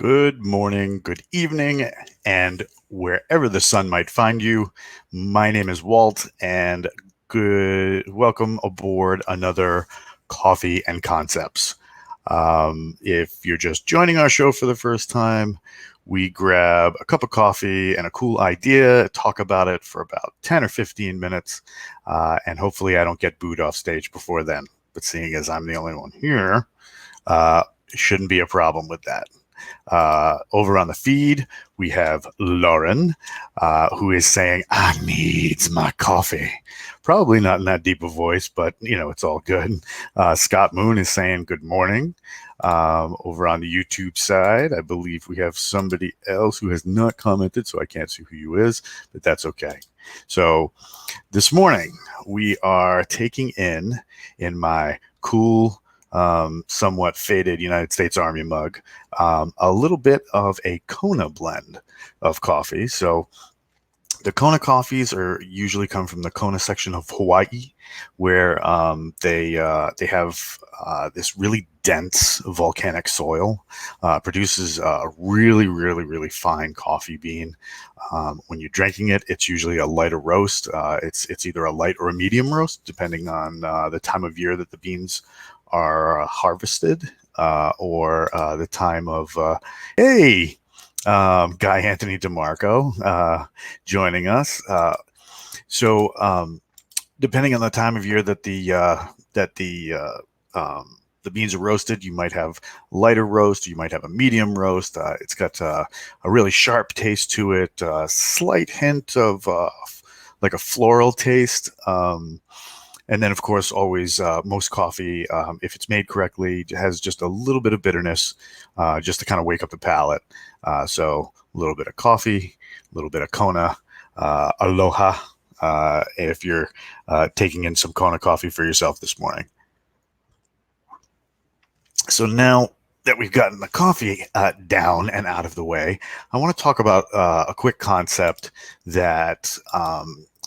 Good morning, good evening, and wherever the sun might find you. My name is Walt, and welcome aboard another Coffee and Concepts. If you're just joining our show for the first time, we grab a cup of coffee and a cool idea, talk about it for about 10 or 15 minutes, and hopefully I don't get booed off stage before then. But seeing as I'm the only one here, shouldn't be a problem with that. Over on the feed, we have Lauren, who is saying, "I needs my coffee." Probably not in that deep a voice, but it's all good. Scott Moon is saying, "Good morning." Over on the YouTube side, I believe we have somebody else who has not commented, so I can't see who you is, but that's okay. So this morning, we are taking in my cool, somewhat faded United States Army mug, a little bit of a Kona blend of coffee. So the Kona coffees are usually come from the Kona section of Hawaii, where they have this really dense volcanic soil, produces a really, really, really fine coffee bean. When you're drinking it, it's usually a lighter roast. It's either a light or a medium roast, depending on the time of year that the beans are harvested, or the time of hey. Guy Anthony DeMarco joining us. So depending on the time of year that the beans are roasted, you might have lighter roast, you might have a medium roast. It's got a really sharp taste to it, a slight hint of like a floral taste. And then, of course, always most coffee, if it's made correctly, has just a little bit of bitterness, just to kind of wake up the palate. So a little bit of coffee, a little bit of Kona, aloha, if you're taking in some Kona coffee for yourself this morning. So now that we've gotten the coffee down and out of the way, I want to talk about a quick concept that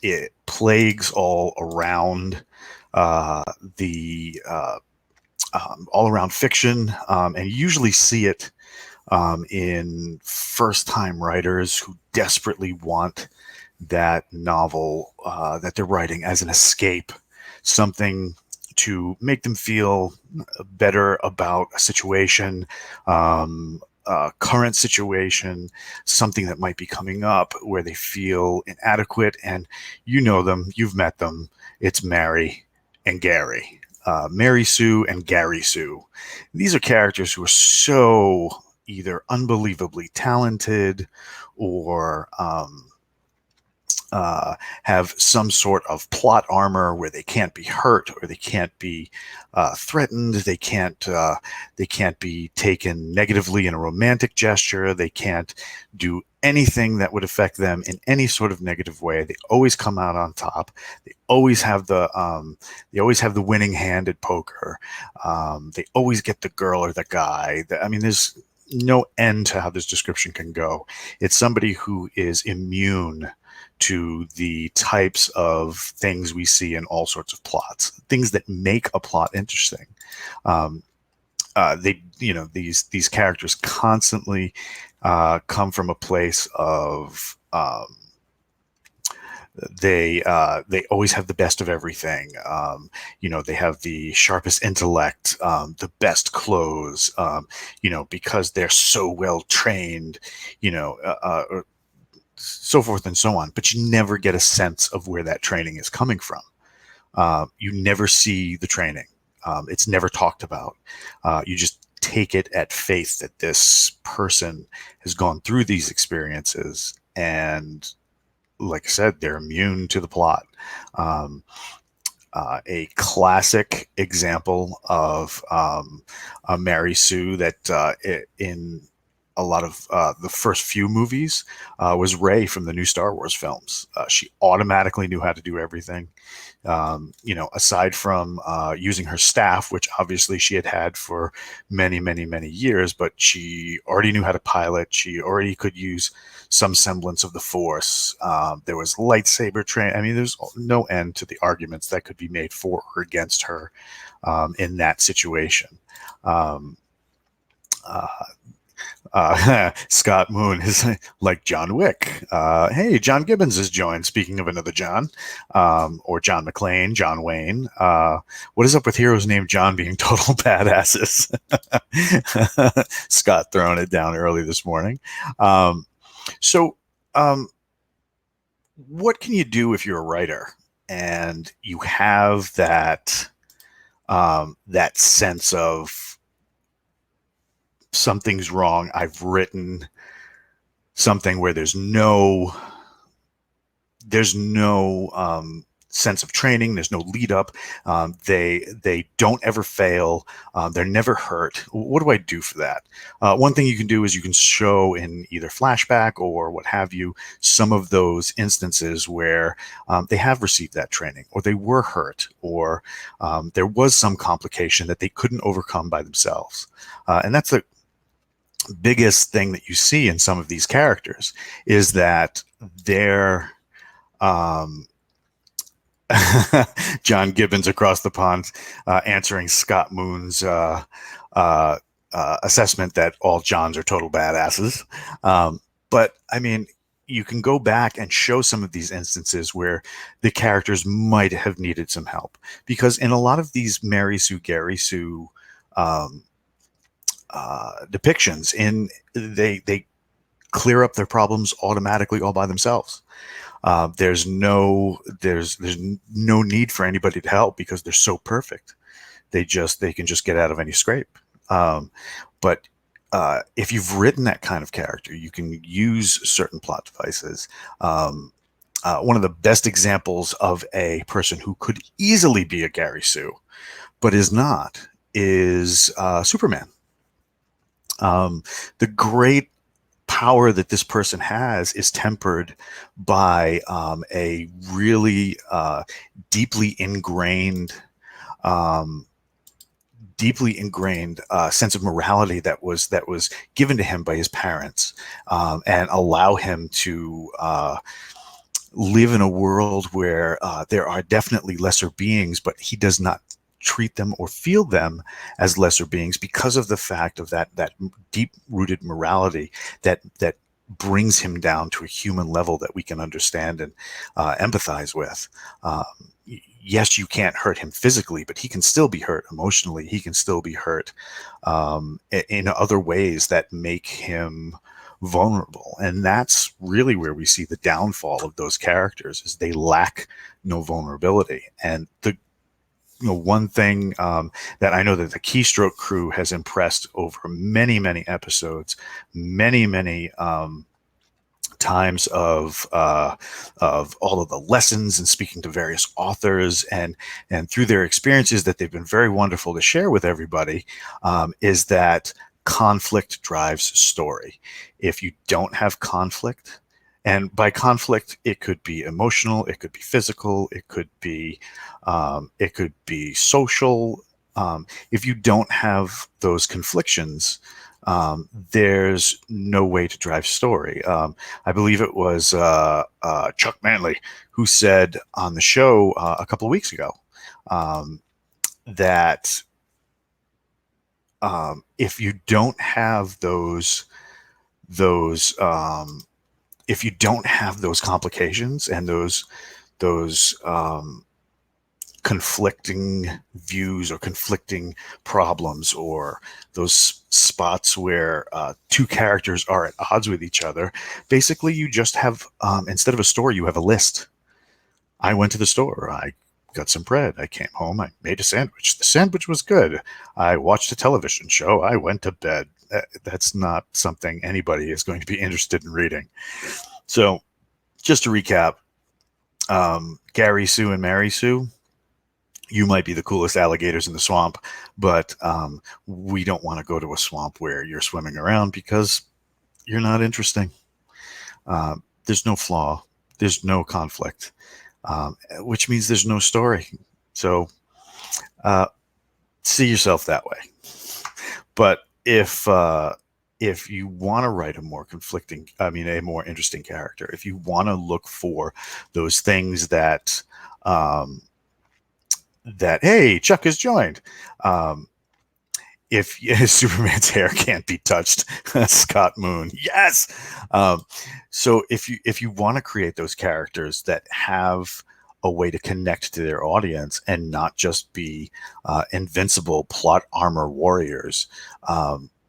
it plagues all around the all around fiction, and you usually see it in first-time writers who desperately want that novel that they're writing as an escape, something to make them feel better about a situation, current situation, something that might be coming up where they feel inadequate. And you know them, you've met them. It's Mary and Gary. Mary Sue and Gary Sue. These are characters who are so either unbelievably talented or have some sort of plot armor where they can't be hurt or they can't be threatened. They can't be taken negatively in a romantic gesture. They can't do anything that would affect them in any sort of negative way. They always come out on top. They always have the winning hand at poker. They always get the girl or the guy. I mean, there's no end to how this description can go. It's somebody who is immune to the types of things we see in all sorts of plots, things that make a plot interesting. These characters constantly come from a place of they always have the best of everything. They have the sharpest intellect, the best clothes, because they're so well trained, so forth and so on. But you never get a sense of where that training is coming from. You never see the training. It's never talked about. You just take it at faith that this person has gone through these experiences, and like I said, they're immune to the plot. A classic example of a Mary Sue that in a lot of the first few movies was Rey from the new Star Wars films. She automatically knew how to do everything. Aside from using her staff, which obviously she had for many, many, many years, but she already knew how to pilot. She already could use some semblance of the Force. There was lightsaber training. I mean, there's no end to the arguments that could be made for or against her in that situation. Scott Moon is like John Wick. Hey, John Gibbons has joined. Speaking of another John, or John McClane, John Wayne. What is up with heroes named John being total badasses? Scott throwing it down early this morning. So, um, what can you do if you're a writer and you have that sense of something's wrong? I've written something where there's no sense of training. There's no lead up. They don't ever fail. They're never hurt. What do I do for that? One thing you can do is you can show in either flashback or what have you some of those instances where they have received that training, or they were hurt, or there was some complication that they couldn't overcome by themselves. And that's the biggest thing that you see in some of these characters, is that they're John Gibbons across the pond answering Scott Moon's assessment that all Johns are total badasses. But I mean, you can go back and show some of these instances where the characters might have needed some help, because in a lot of these Mary Sue, Gary Sue depictions, they clear up their problems automatically all by themselves. There's no need for anybody to help because they're so perfect. They can just get out of any scrape. But if you've written that kind of character, you can use certain plot devices. One of the best examples of a person who could easily be a Gary Sue, but is not, is Superman. The great power that this person has is tempered by a really deeply ingrained sense of morality that was given to him by his parents, and allow him to live in a world where there are definitely lesser beings, but he does not treat them or feel them as lesser beings because of the fact of that deep-rooted morality that brings him down to a human level that we can understand and empathize with. Yes, you can't hurt him physically, but he can still be hurt emotionally. He can still be hurt in other ways that make him vulnerable. And that's really where we see the downfall of those characters, is they lack no vulnerability. And the one thing that I know that the Keystroke crew has impressed over many, many episodes, many times of all of the lessons and speaking to various authors and through their experiences that they've been very wonderful to share with everybody, is that conflict drives story. If you don't have conflict, and by conflict, it could be emotional, it could be physical, it could be social. If you don't have those conflictions, there's no way to drive story. I believe it was Chuck Manley who said on the show a couple of weeks ago that if you don't have those if you don't have those complications and those conflicting views or conflicting problems, or those spots where two characters are at odds with each other, basically you just have, instead of a store, you have a list. I went to the store. I got some bread. I came home. I made a sandwich. The sandwich was good. I watched a television show. I went to bed. That's not something anybody is going to be interested in reading. So just to recap, Gary Sue and Mary Sue, you might be the coolest alligators in the swamp, but we don't want to go to a swamp where you're swimming around because you're not interesting. There's no flaw. There's no conflict, which means there's no story. So see yourself that way. But if you want to write a more interesting character, if you want to look for those things that hey, Chuck has joined. if Superman's hair can't be touched, Scott Moon, yes. So if you want to create those characters that have a way to connect to their audience and not just be invincible plot armor warriors,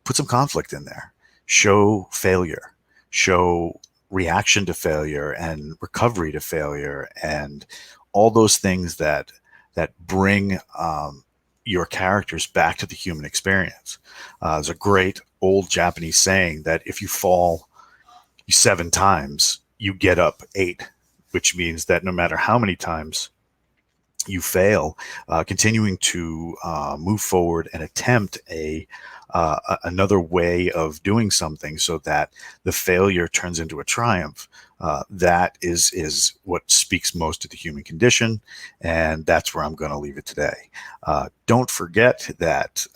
put some conflict in there. Show failure. Show reaction to failure and recovery to failure, and all those things that bring your characters back to the human experience. There's a great old Japanese saying that if you fall 7 times, you get up 8, which means that no matter how many times you fail, continuing to move forward and attempt another way of doing something so that the failure turns into a triumph. That is what speaks most to the human condition, and that's where I'm going to leave it today. Don't forget that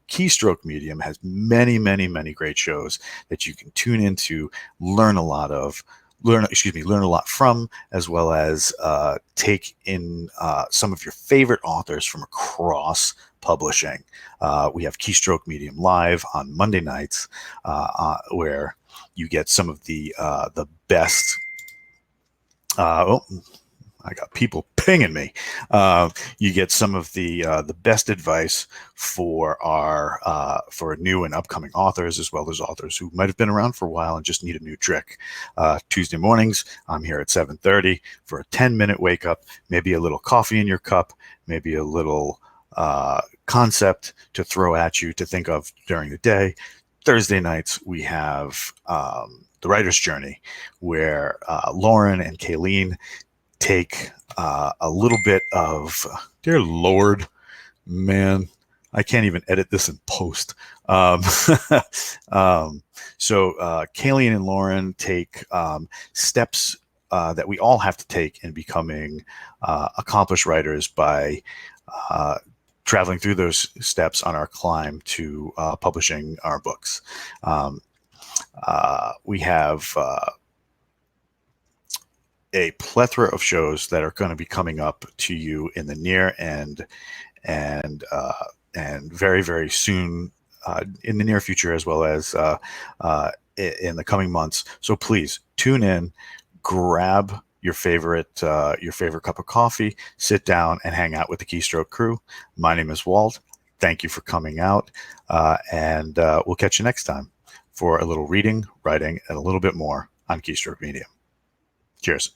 Keystroke Medium has many, many, many great shows that you can tune into, learn a lot from, as well as take in some of your favorite authors from across publishing. We have Keystroke Medium Live on Monday nights, where you get some of the best. I got people pinging me. You get some of the best advice for for new and upcoming authors, as well as authors who might have been around for a while and just need a new trick. Tuesday mornings, I'm here at 7:30 for a 10-minute wake up, maybe a little coffee in your cup, maybe a little concept to throw at you to think of during the day. Thursday nights, we have the Writer's Journey, where Lauren and Kayleen take a little bit of, dear Lord, man, I can't even edit this in post. So Kayleen and Lauren take steps that we all have to take in becoming accomplished writers by traveling through those steps on our climb to publishing our books. We have a plethora of shows that are going to be coming up to you in the near and very, very soon, in the near future, as well as in the coming months. So please tune in, grab your favorite cup of coffee, sit down and hang out with the Keystroke crew. My name is Walt. Thank you for coming out, and we'll catch you next time for a little reading, writing, and a little bit more on Keystroke Medium. Cheers.